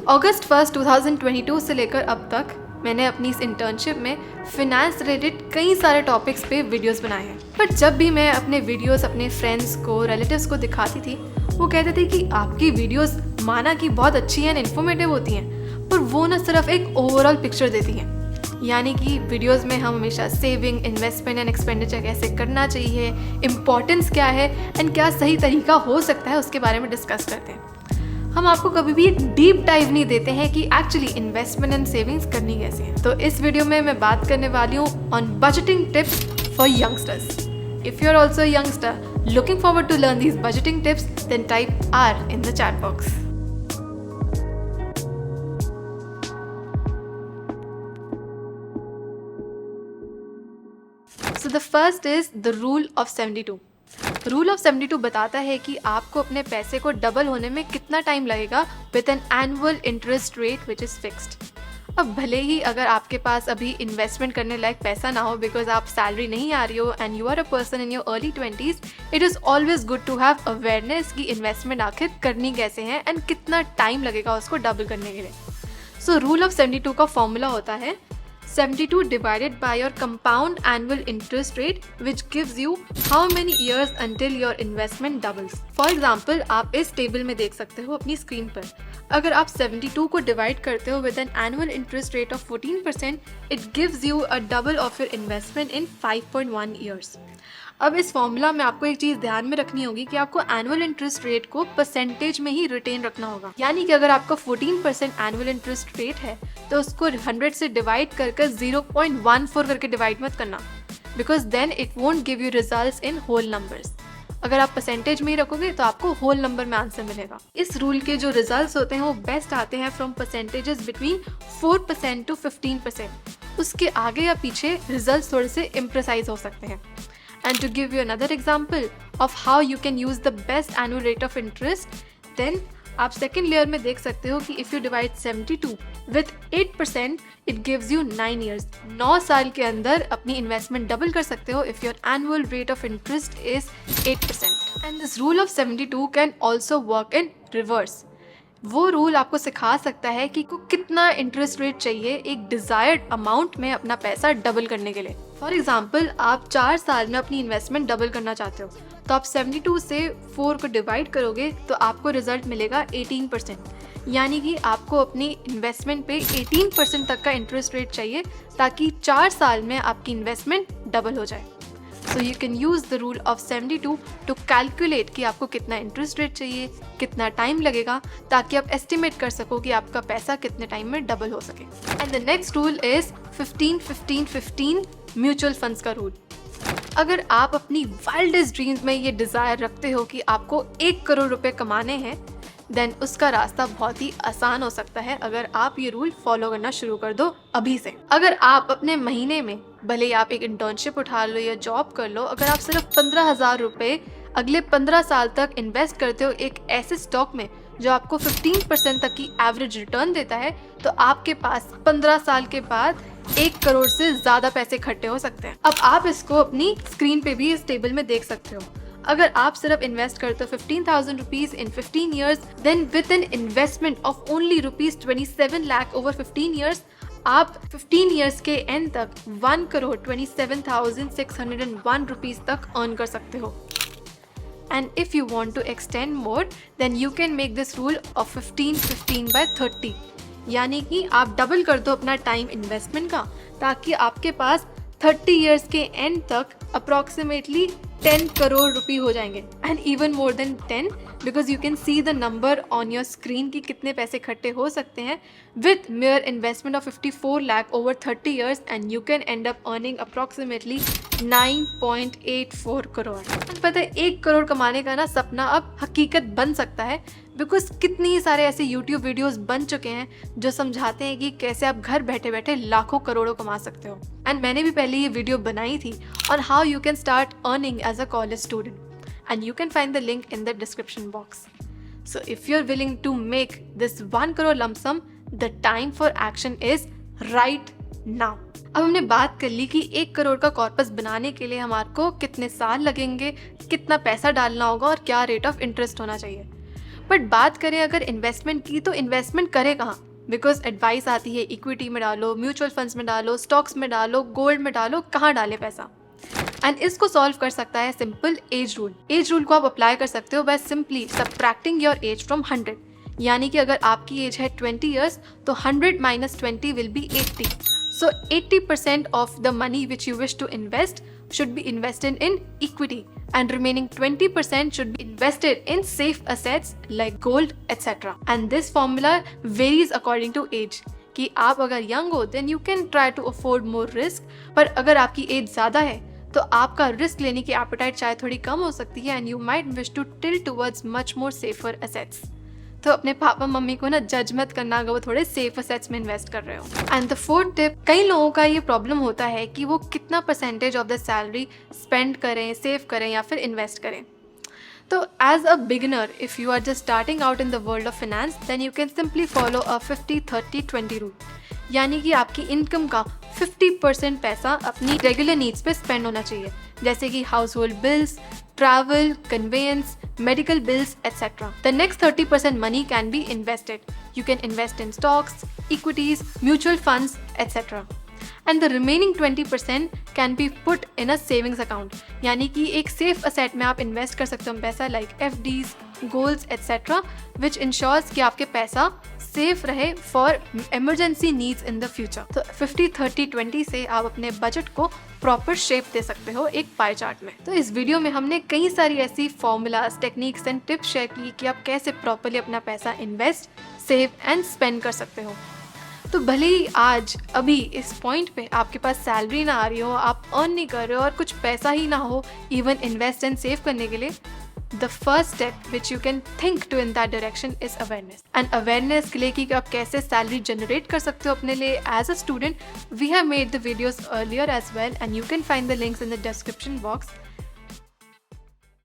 अगस्त 2022 से लेकर अब तक मैंने अपनी इस इंटर्नशिप में फिनेंस रिलेटेड कई सारे टॉपिक्स पे वीडियोस बनाए हैं। पर जब भी मैं अपने वीडियोस अपने फ्रेंड्स को, रिलेटिव्स को दिखाती थी, वो कहते थे कि आपकी वीडियोस माना कि बहुत अच्छी एंड इन्फॉर्मेटिव होती हैं, पर वो ना सिर्फ एक ओवरऑल पिक्चर देती हैं। यानी कि वीडियोस में हम हमेशा सेविंग, इन्वेस्टमेंट एंड एक्सपेंडिचर कैसे करना चाहिए, इम्पोर्टेंस क्या है एंड क्या सही तरीका हो सकता है, उसके बारे में डिस्कस करते हैं। हम आपको कभी भी एक डीप डाइव नहीं देते हैं कि एक्चुअली इन्वेस्टमेंट एंड सेविंग्स करनी कैसे है। तो इस वीडियो में मैं बात करने वाली हूँ on budgeting tips for youngsters. If you are also youngster looking forward to learn these budgeting tips, then type R in the chat box. So the first is the rule of 72. Rule of 72 बताता है कि आपको अपने पैसे को double होने में कितना टाइम लगेगा with an annual interest rate which is fixed. अब भले ही अगर आपके पास अभी इन्वेस्टमेंट करने लायक पैसा ना हो बिकॉज आप सैलरी नहीं आ रही हो and you are a person in your early 20s, it is always good to have awareness कि इन्वेस्टमेंट आखिर करनी कैसे है एंड कितना टाइम लगेगा उसको डबल करने के लिए। सो रूल ऑफ 72 का फॉर्मूला होता है 72 divided by your compound annual interest rate, which gives you how many years until your investment doubles. For example, आप इस टेबल में देख सकते हो अपनी स्क्रीन पर। अगर आप 72 को डिवाइड करते हो with an annual interest rate of 14%, it gives you a double of your investment in 5.1 years. अब इस फॉर्मूला में आपको एक चीज़ ध्यान में रखनी होगी कि आपको एनुअल इंटरेस्ट रेट को परसेंटेज में ही रिटेन रखना होगा। यानी कि अगर आपका 14% एनुअल इंटरेस्ट रेट है तो उसको 100 से डिवाइड कर 0.14 करके डिवाइड मत करना, because then it won't give you results in whole numbers. अगर आप परसेंटेज में ही रखोगे तो आपको होल नंबर में आंसर मिलेगा। इस रूल के जो रिजल्ट्स होते हैं वो बेस्ट आते हैं फ्रॉम परसेंटेजेस बिटवीन 4% to 15%। उसके आगे या पीछे रिजल्ट्स थोड़े से इम्प्रेसाइज हो सकते हैं। And to give you another example of how you can use the best annual rate of interest, then आप सेकेंड लेयर में देख सकते हो कि if you divide 72 with 8%, it gives you 9 years. 9 साल के अंदर अपनी इन्वेस्टमेंट डबल कर सकते हो if your annual rate of interest is 8%. And this rule of 72 can also work in reverse. वो रूल आपको सिखा सकता है कि को कितना इंटरेस्ट रेट चाहिए एक डिजायर्ड अमाउंट में अपना पैसा डबल करने के लिए। फॉर एग्जाम्पल, आप 4 साल में अपनी इन्वेस्टमेंट डबल करना चाहते हो तो आप 72 से 4 को डिवाइड करोगे तो आपको रिजल्ट मिलेगा 18%। यानी कि आपको अपनी इन्वेस्टमेंट पे 18% तक का इंटरेस्ट रेट चाहिए ताकि 4 साल में आपकी इन्वेस्टमेंट डबल हो जाए। So you can use the rule of 72 to calculate कि आपको कितना इंटरेस्ट रेट चाहिए, कितना टाइम लगेगा, ताकि आप एस्टिमेट कर सको कि आपका पैसा कितने टाइम में डबल हो सके। And the next rule is 15-15-15 mutual funds का रूल। अगर आप अपनी वाइल्डेस्ट ड्रीम्स में ये डिज़ायर रखते हो कि आपको 1 करोड़ रुपए कमाने हैं, देन उसका रास्ता बहुत ही आसान हो सकता है अगर आप ये रूल फॉलो करना शुरू कर दो अभी से। अगर आप अपने महीने में, भले ही आप एक इंटर्नशिप उठा लो या जॉब कर लो, अगर आप सिर्फ 15,000 रुपये अगले 15 साल तक इन्वेस्ट करते हो एक ऐसे स्टॉक में जो आपको 15% तक की एवरेज रिटर्न देता है, तो आपके पास 15 साल के बाद 1 करोड़ से ज़्यादा पैसे इकट्ठे हो सकते हैं। अब आप इसको अपनी स्क्रीन पे भी इस टेबल में देख सकते हो। अगर आप सिर्फ इन्वेस्ट करते हो 15,000 rupees in 15 years, then with an investment of only ₹27 lakh over 15 years, आप 15 years के एंड तक 1,27,601 रुपीज तक अर्न कर सकते हो। And if you want to extend more, then you can make this rule of 15-15/30. यानी कि आप डबल कर दो अपना टाइम इन्वेस्टमेंट का ताकि आपके पास 30 years के एंड तक अप्रॉक्सीमेटली 10 करोड़ रुपए हो जाएंगे and even more than 10, because you can see the number on your screen की कितने पैसे इकट्ठे हो सकते हैं with mayor investment of 54 lakh over 30 years, and you can and up earning approximately 9.84 crore. पता है 1 करोड़ कमाने का ना सपना अब हकीकत बन सकता है, बिकॉज कितनी सारे ऐसे यूट्यूब वीडियोस बन चुके हैं जो समझाते हैं कि कैसे आप घर बैठे बैठे लाखों करोड़ों कमा सकते हो। एंड मैंने भी पहले ये वीडियो बनाई थी on how you can start earning as a college student, and you can find the link in the description box. So if you are willing to make this 1 crore lump sum, the time for action is right now. अब हमने बात कर ली कि 1 करोड़ का corpus बनाने के लिए हमारे को कितने साल लगेंगे, कितना पैसा डालना होगा और क्या रेट ऑफ इंटरेस्ट होना चाहिए। बट बात करें अगर इन्वेस्टमेंट की, तो इन्वेस्टमेंट करें कहाँ? बिकॉज एडवाइस आती है इक्विटी में डालो, म्यूचुअल फंड्स में डालो, स्टॉक्स में डालो, गोल्ड में डालो, कहाँ डाले पैसा? एंड इसको सॉल्व कर सकता है simple age rule. Age rule को आप अप्लाई कर सकते हो by simply subtracting your age from 100। यानी कि अगर आपकी एज है 20 ईयर्स तो 100 - 20 will be 80। So 80% of the money which you wish to invest should be invested in equity and remaining 20% should be invested in safe assets like gold etc. And this formula varies according to age कि आप अगर young हो then you can try to afford more risk, पर अगर आपकी as ज़्यादा है तो आपका रिस्क लेने की एपेटाइट शायद थोड़ी कम हो सकती है and you might wish to tilt towards much more safer assets. तो अपने पापा मम्मी को ना जज मत करना अगर वो थोड़े सेफ असेट्स में इन्वेस्ट कर रहे हो। एंड द फोर्थ टिप, कई लोगों का ये प्रॉब्लम होता है कि वो कितना percentage of the salary spend करें, सेव करें या फिर इन्वेस्ट करें। तो as a beginner if you are just starting out in the world of finance then you can simply follow a 50-30-20 rule. यानी कि आपकी इनकम का 50% पैसा अपनी रेगुलर नीड्स पे स्पेंड होना चाहिए, जैसे कि house hold bills, travel, conveyance, medical bills, etc. The next 30% money can be invested. You can invest in stocks, equities, mutual funds, etc. And the remaining 20% can be put in a savings account. यानी कि एक safe asset में आप invest कर सकते हो पैसा like FDs, goals, etc. which ensures कि आपके पैसा सेफ रहे for emergency needs in the future. तो 50-30-20 से आप अपने बजट को प्रॉपर शेप दे सकते हो एक पाई चार्ट में। तो इस वीडियो में हमने कई सारी ऐसी formulas, techniques and tips share की कि आप कैसे प्रॉपरली अपना पैसा इन्वेस्ट, सेव एंड स्पेंड कर सकते हो। तो भले ही आज अभी इस पॉइंट पे आपके पास सैलरी ना आ रही हो, आप अर्न नहीं कर रहे हो और कुछ पैसा ही ना हो इवन इन्वेस्ट एंड सेव करने के लिए, the first step which you can think to in that direction is awareness. And awareness के लिए कि आप कैसे salary generate कर सकते हो अपने लिए as a student, we have made the videos earlier as well and you can find the links in the description box.